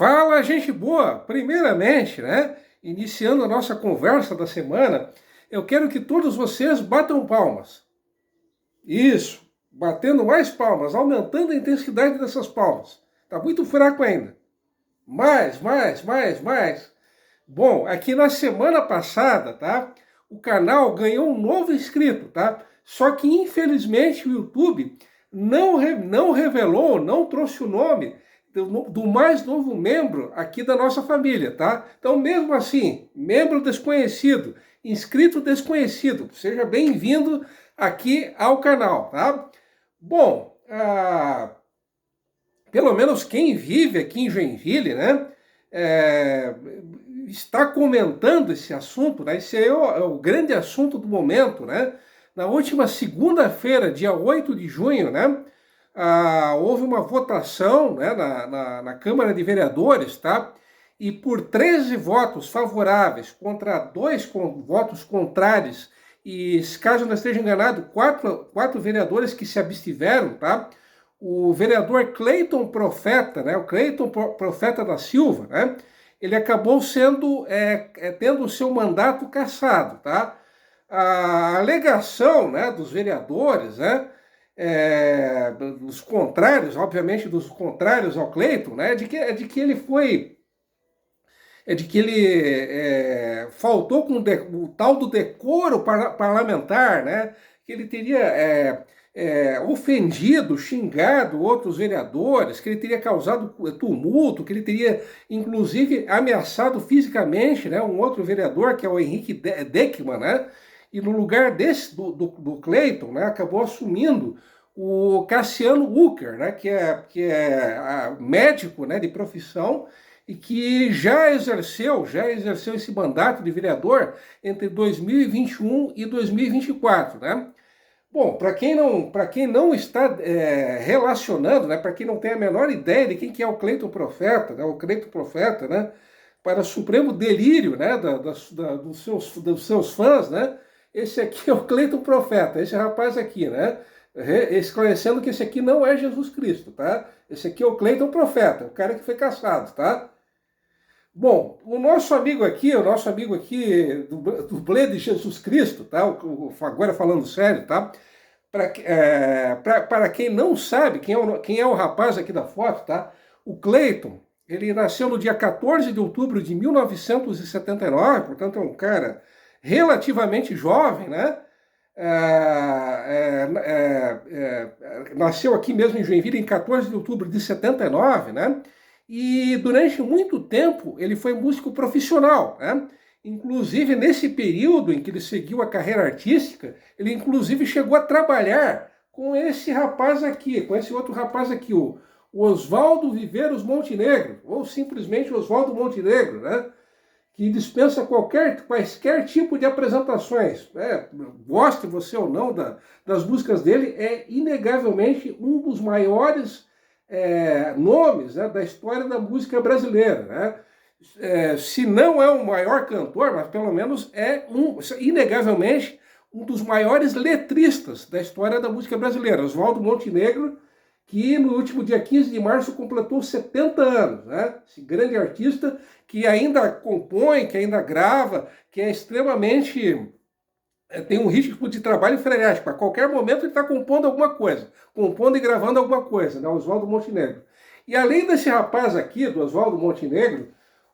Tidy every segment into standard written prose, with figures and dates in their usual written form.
Fala, gente boa! Primeiramente, né, iniciando a nossa conversa da semana, eu quero que todos vocês batam palmas. Isso, batendo mais palmas, aumentando a intensidade dessas palmas. Tá muito fraco ainda. Mais. Bom, aqui na semana passada, tá? O canal ganhou um novo inscrito, tá? Só que infelizmente o YouTube não revelou, não trouxe o nome do mais novo membro aqui da nossa família, tá? Então, mesmo assim, membro desconhecido, inscrito desconhecido, seja bem-vindo aqui ao canal, tá? Bom, pelo menos quem vive aqui em Joinville, né? Está comentando esse assunto, né? Esse é o grande assunto do momento, né? Na última segunda-feira, dia 8 de junho, né? Houve uma votação, né, na Câmara de Vereadores, tá? E por 13 votos favoráveis contra 2 votos contrários, e caso não esteja enganado, quatro vereadores que se abstiveram, tá? O vereador Cleiton Profeta, né? O Cleiton Profeta da Silva, né? Ele acabou tendo o seu mandato cassado, tá? A alegação, né, dos vereadores, né? Dos contrários, obviamente dos contrários ao Cleiton, né, de que ele faltou com o tal do decoro parlamentar, né, que ele teria ofendido, xingado outros vereadores, que ele teria causado tumulto, que ele teria inclusive ameaçado fisicamente, né, um outro vereador, que é o Henrique Deckman, né, e no lugar do Cleiton, né, acabou assumindo o Cassiano Ucker, né, que é médico, né, de profissão e que já exerceu esse mandato de vereador entre 2021 e 2024, né? Bom, para quem não está relacionando, né, para quem não tem a menor ideia de quem que é o Cleiton Profeta, né, né, para supremo delírio, né, dos seus fãs, né, esse aqui é o Cleiton Profeta, esse rapaz aqui, né, esclarecendo que esse aqui não é Jesus Cristo, tá? Esse aqui é o Cleiton Profeta, o cara que foi caçado, tá? Bom, o nosso amigo aqui do dublê de Jesus Cristo, tá? Agora falando sério, tá? Para quem não sabe quem é o rapaz aqui da foto, tá? O Cleiton, ele nasceu no dia 14 de outubro de 1979, portanto é um cara relativamente jovem, né? Nasceu aqui mesmo em Joinville em 14 de outubro de 79, né? E durante muito tempo ele foi músico profissional, né? Inclusive nesse período em que ele seguiu a carreira artística, ele inclusive chegou a trabalhar com esse rapaz aqui, com esse outro rapaz aqui, o Oswaldo Viveiros Montenegro, ou simplesmente Oswaldo Montenegro, né? Que dispensa quaisquer tipo de apresentações. Goste você ou não das músicas dele, é inegavelmente um dos maiores nomes, né, da história da música brasileira. Né? Se não é o maior cantor, mas pelo menos inegavelmente, um dos maiores letristas da história da música brasileira. Oswaldo Montenegro, que no último dia 15 de março completou 70 anos, né? Esse grande artista que ainda compõe, que ainda grava, que é extremamente... tem um ritmo de trabalho frenético. A qualquer momento ele está compondo alguma coisa, compondo e gravando alguma coisa, né? Oswaldo Montenegro. E além desse rapaz aqui, do Oswaldo Montenegro,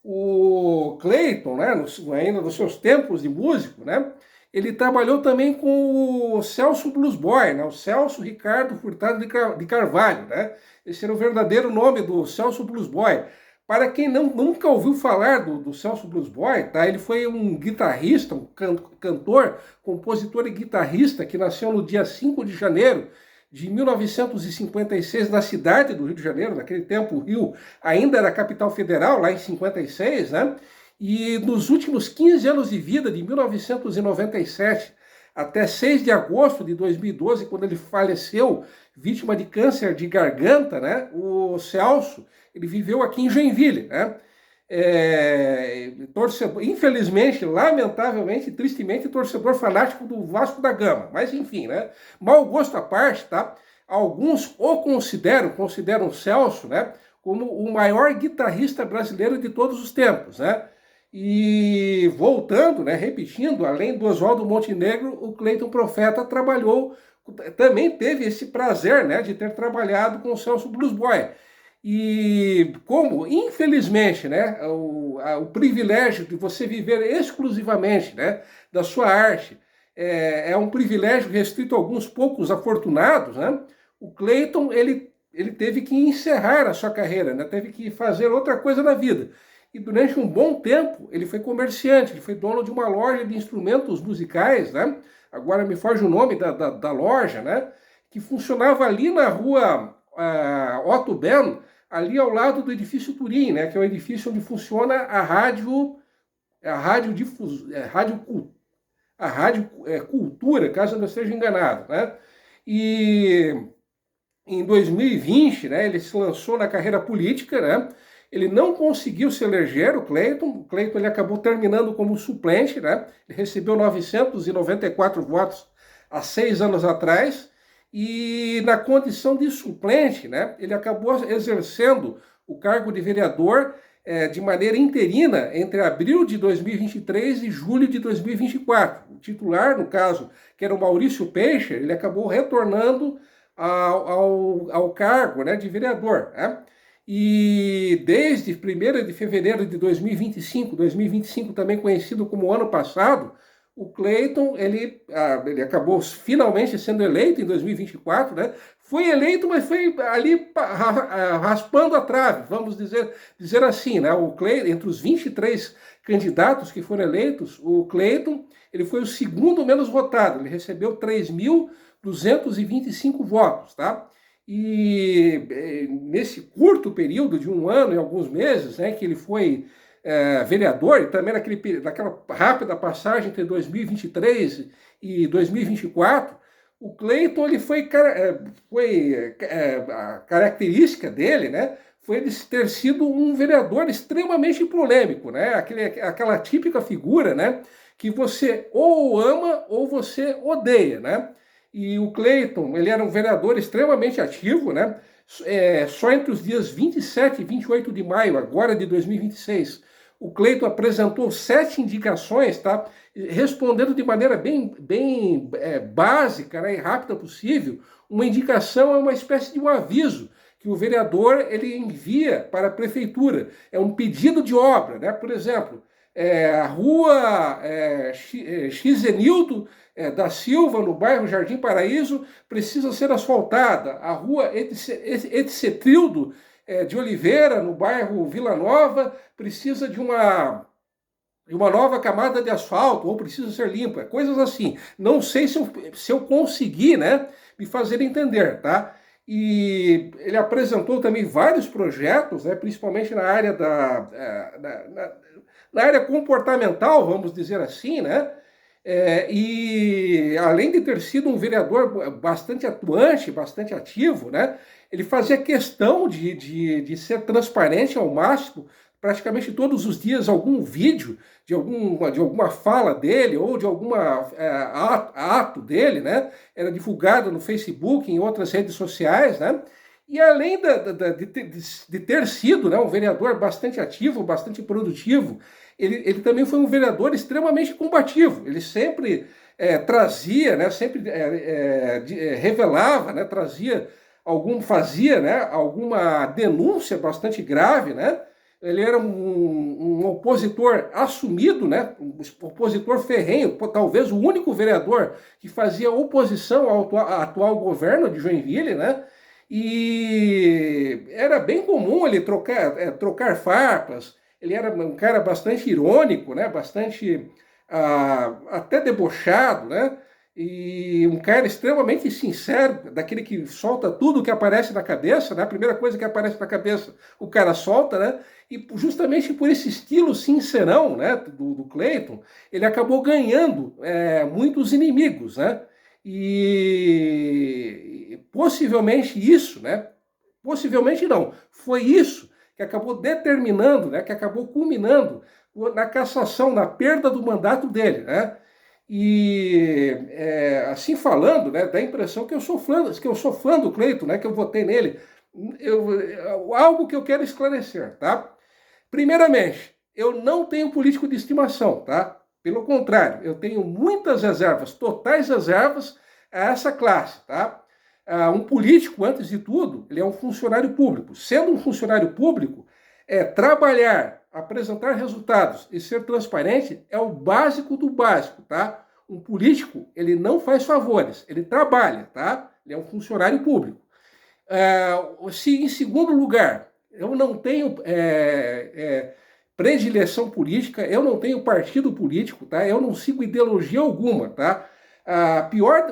o Cleiton, né, ainda nos seus tempos de músico, né, ele trabalhou também com o Celso Blues Boy, né, o Celso Ricardo Furtado de Carvalho. Né? Esse era o verdadeiro nome do Celso Blues Boy. Para quem nunca ouviu falar do Celso Blues Boy, tá? Ele foi um guitarrista, um cantor, compositor e guitarrista que nasceu no dia 5 de janeiro de 1956 na cidade do Rio de Janeiro. Naquele tempo o Rio ainda era capital federal, lá em 56, né? E nos últimos 15 anos de vida, de 1997 até 6 de agosto de 2012, quando ele faleceu, vítima de câncer de garganta, né? O Celso, ele viveu aqui em Joinville, né? Infelizmente, lamentavelmente, tristemente, torcedor fanático do Vasco da Gama. Mas enfim, né? Mau gosto à parte, tá? Alguns o consideram o Celso, né? como o maior guitarrista brasileiro de todos os tempos, né? E voltando, né, repetindo, além do Oswaldo Montenegro, o Cleiton Profeta trabalhou, também teve esse prazer, né, de ter trabalhado com o Celso Blues Boy. E como, infelizmente, né, o privilégio de você viver exclusivamente, né, da sua arte é um privilégio restrito a alguns poucos afortunados, né, o Cleiton, ele teve que encerrar a sua carreira, né, teve que fazer outra coisa na vida. E durante um bom tempo ele foi comerciante, ele foi dono de uma loja de instrumentos musicais, né? Agora me foge o nome da loja, né? Que funcionava ali na rua Otto Bem, ali ao lado do edifício Turim, né? Que é o edifício onde funciona a rádio Cultura, caso eu não esteja enganado, né? E em 2020, né? Ele se lançou na carreira política, né? Ele não conseguiu se eleger, o Cleiton. O Cleiton ele acabou terminando como suplente, né? Ele recebeu 994 votos há 6 anos atrás. E na condição de suplente, né? Ele acabou exercendo o cargo de vereador de maneira interina entre abril de 2023 e julho de 2024. O titular, no caso, que era o Maurício Peixe, ele acabou retornando ao cargo, né, de vereador, né? E desde 1º de fevereiro de 2025 também conhecido como ano passado, o Cleiton, ele acabou finalmente sendo eleito em 2024, né? Foi eleito, mas foi ali raspando a trave, vamos dizer assim, né? O Cleiton, entre os 23 candidatos que foram eleitos, o Cleiton, ele foi o segundo menos votado, ele recebeu 3.225 votos, tá? E nesse curto período de um ano e alguns meses, né, que ele foi vereador, e também naquela rápida passagem entre 2023 e 2024, o Cleiton, ele a característica dele, né, foi ele ter sido um vereador extremamente polêmico, né, aquela típica figura, né, que você ou ama ou você odeia, né. E o Cleiton, ele era um vereador extremamente ativo, né? Só entre os dias 27 e 28 de maio, agora de 2026, o Cleiton apresentou 7 indicações, tá? Respondendo de maneira bem básica, né, e rápida possível. Uma indicação é uma espécie de um aviso que o vereador ele envia para a prefeitura. É um pedido de obra, né? Por exemplo, a rua Xenildo da Silva, no bairro Jardim Paraíso, precisa ser asfaltada. A rua Etcetrildo de Oliveira, no bairro Vila Nova, precisa de uma nova camada de asfalto, ou precisa ser limpa, coisas assim. Não sei se eu consegui, né, me fazer entender, tá? E ele apresentou também vários projetos, né, principalmente na área na área comportamental, vamos dizer assim, né? E além de ter sido um vereador bastante atuante, bastante ativo, né? Ele fazia questão de ser transparente ao máximo, praticamente todos os dias algum vídeo de alguma fala dele ou de algum ato dele, né? Era divulgado no Facebook, em outras redes sociais, né? E além de ter sido, né, um vereador bastante ativo, bastante produtivo, ele também foi um vereador extremamente combativo. Ele sempre trazia, né, sempre revelava, né, fazia, né, alguma denúncia bastante grave, né? Ele era um opositor assumido, né, um opositor ferrenho, talvez o único vereador que fazia oposição ao atual governo de Joinville, né? E era bem comum ele trocar farpas. Ele era um cara bastante irônico, né? Bastante até debochado, né? E um cara extremamente sincero, daquele que solta tudo que aparece na cabeça, né? A primeira coisa que aparece na cabeça, o cara solta, né? E justamente por esse estilo sincerão, né, do Cleiton, ele acabou ganhando muitos inimigos, né? E possivelmente isso, né? Possivelmente não, foi isso que acabou determinando, né? Que acabou culminando na cassação, na perda do mandato dele, né? E assim falando, né, dá a impressão que eu sou fã do Cleiton, né, que eu votei nele. algo que eu quero esclarecer, tá? Primeiramente, eu não tenho político de estimação, tá? Pelo contrário, eu tenho muitas reservas, totais reservas a essa classe, tá? Um político, antes de tudo, ele é um funcionário público. Sendo um funcionário público, trabalhar, apresentar resultados e ser transparente é o básico do básico, tá? Um político, ele não faz favores, ele trabalha, tá? Ele é um funcionário público. Se, em segundo lugar, eu não tenho predileção política, eu não tenho partido político, tá? Eu não sigo ideologia alguma, tá?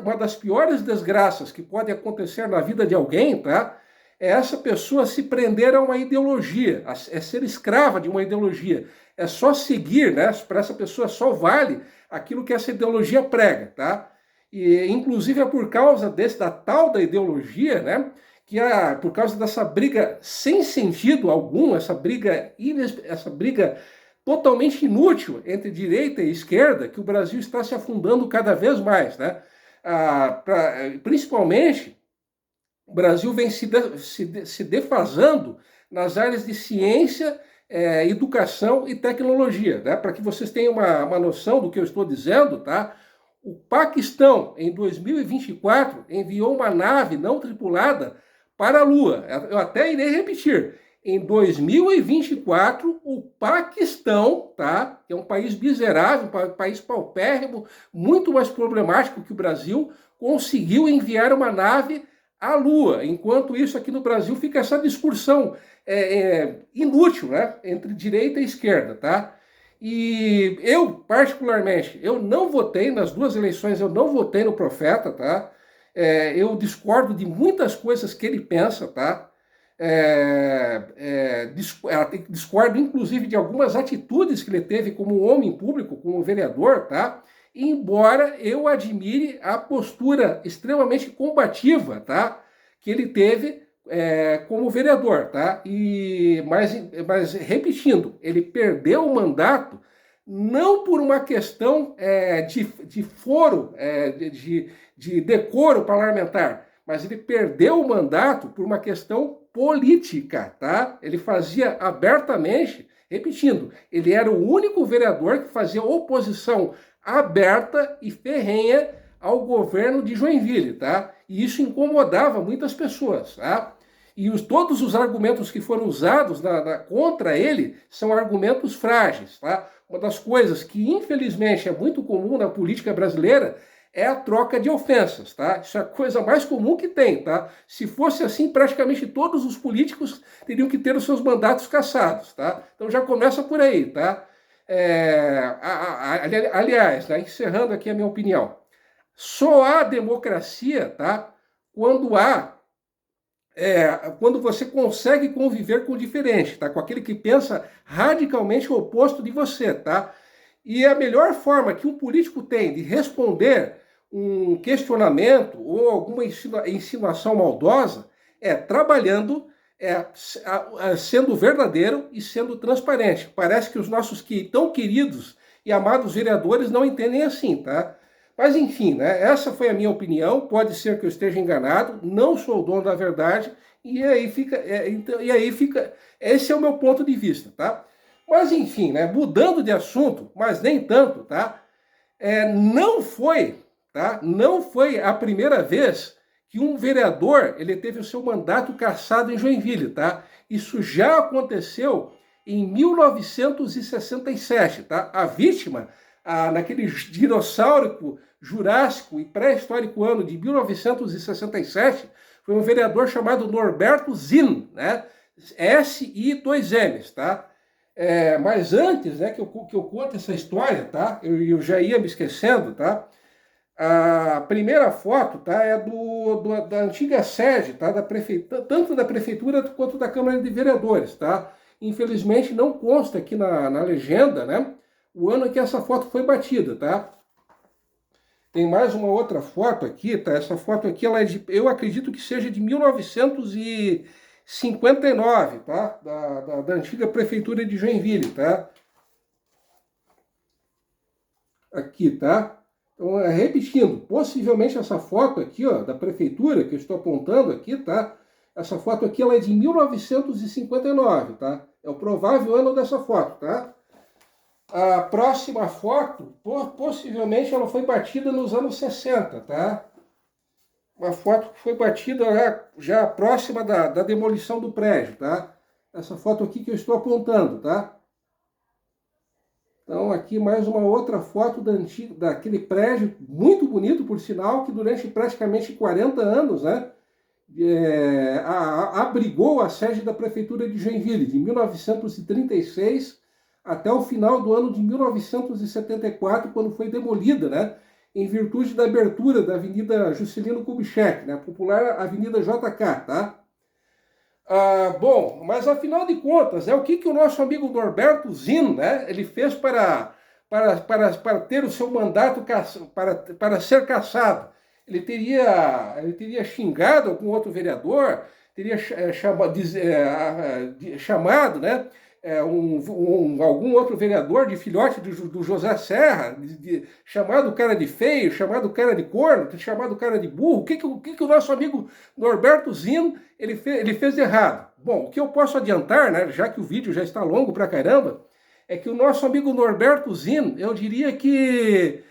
Uma das piores desgraças que pode acontecer na vida de alguém, tá? É essa pessoa se prender a uma ideologia, é ser escrava de uma ideologia. É só seguir, né? Para essa pessoa só vale aquilo que essa ideologia prega, tá? E, inclusive, é por causa da tal da ideologia, né? Por causa dessa briga sem sentido algum, essa briga totalmente inútil entre direita e esquerda, que o Brasil está se afundando cada vez mais, né? Principalmente, o Brasil vem se defasando nas áreas de ciência, educação e tecnologia, né? Para que vocês tenham uma noção do que eu estou dizendo, tá? O Paquistão, em 2024, enviou uma nave não tripulada para a Lua. Eu até irei repetir. Em 2024, o Paquistão, tá, que é um país miserável, um país paupérrimo, muito mais problemático que o Brasil, conseguiu enviar uma nave à Lua. Enquanto isso, aqui no Brasil, fica essa discussão inútil, né, entre direita e esquerda, tá? E eu, particularmente, eu não votei nas duas eleições, eu não votei no Profeta, tá? Eu discordo de muitas coisas que ele pensa, tá? Discordo, inclusive, de algumas atitudes que ele teve como homem público, como vereador, tá? Embora eu admire a postura extremamente combativa, tá? Que ele teve como vereador, tá? Mas repetindo, ele perdeu o mandato não por uma questão de foro, de decoro parlamentar, mas ele perdeu o mandato por uma questão política, tá? Ele fazia abertamente, repetindo, ele era o único vereador que fazia oposição aberta e ferrenha ao governo de Joinville, tá? E isso incomodava muitas pessoas, tá? E todos os argumentos que foram usados contra ele são argumentos frágeis, tá? Uma das coisas que, infelizmente, é muito comum na política brasileira é a troca de ofensas, tá? Isso é a coisa mais comum que tem, tá? Se fosse assim, praticamente todos os políticos teriam que ter os seus mandatos cassados, tá? Então já começa por aí, tá? Aliás, né, encerrando aqui a minha opinião, só há democracia, tá? Quando você consegue conviver com o diferente, tá? Com aquele que pensa radicalmente o oposto de você, tá? E a melhor forma que um político tem de responder um questionamento ou alguma insinuação maldosa é trabalhando, sendo verdadeiro e sendo transparente. Parece que os nossos tão queridos e amados vereadores não entendem assim, tá? Mas enfim, né? Essa foi a minha opinião. Pode ser que eu esteja enganado, não sou o dono da verdade, e aí fica. Esse é o meu ponto de vista, tá? Mas enfim, né? Mudando de assunto, mas nem tanto, tá? Não foi, tá? Não foi a primeira vez que um vereador ele teve o seu mandato cassado em Joinville, tá? Isso já aconteceu em 1967, tá? A vítima, naquele dinossauro jurássico e pré-histórico ano de 1967, foi um vereador chamado Norberto Zin, né? S-I-2-Ms, tá? Mas antes, né, que eu conte essa história, tá? Eu já ia me esquecendo, tá? A primeira foto, tá, é da antiga sede, tá, da prefeitura, tanto da prefeitura quanto da Câmara de Vereadores, tá? Infelizmente não consta aqui na legenda, né, o ano em que essa foto foi batida, tá? Tem mais uma outra foto aqui, tá? Essa foto aqui, eu acredito que seja de 1959, tá? Da antiga prefeitura de Joinville, tá? Aqui, tá? Então, repetindo, possivelmente essa foto aqui, ó, da prefeitura, que eu estou apontando aqui, tá? Essa foto aqui ela é de 1959, tá? É o provável ano dessa foto, tá? A próxima foto, possivelmente ela foi batida nos anos 60, tá? Uma foto que foi batida já próxima da demolição do prédio, tá? Essa foto aqui que eu estou apontando, tá? Então, aqui mais uma outra foto daquele prédio, muito bonito, por sinal, que durante praticamente 40 anos, né, abrigou a sede da Prefeitura de Joinville, de 1936 até o final do ano de 1974, quando foi demolida, né, em virtude da abertura da Avenida Juscelino Kubitschek, né, a popular Avenida JK, tá? Bom, mas afinal de contas, o que o nosso amigo Norberto Zin, né, ele fez para ter o seu mandato, para ser cassado? Ele teria xingado algum outro vereador, teria chamado, né, algum outro vereador de filhote do José Serra, chamado o cara de feio, chamado o cara de corno, chamado o cara de burro. O que o nosso amigo Norberto Zin ele fez de errado? Bom, o que eu posso adiantar, né, já que o vídeo já está longo pra caramba, é que o nosso amigo Norberto Zin, eu diria que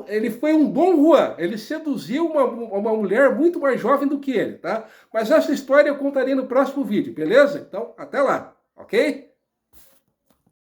ele foi um Dom Juan, ele seduziu uma mulher muito mais jovem do que ele, tá? Mas essa história eu contarei no próximo vídeo, beleza? Então, até lá, ok?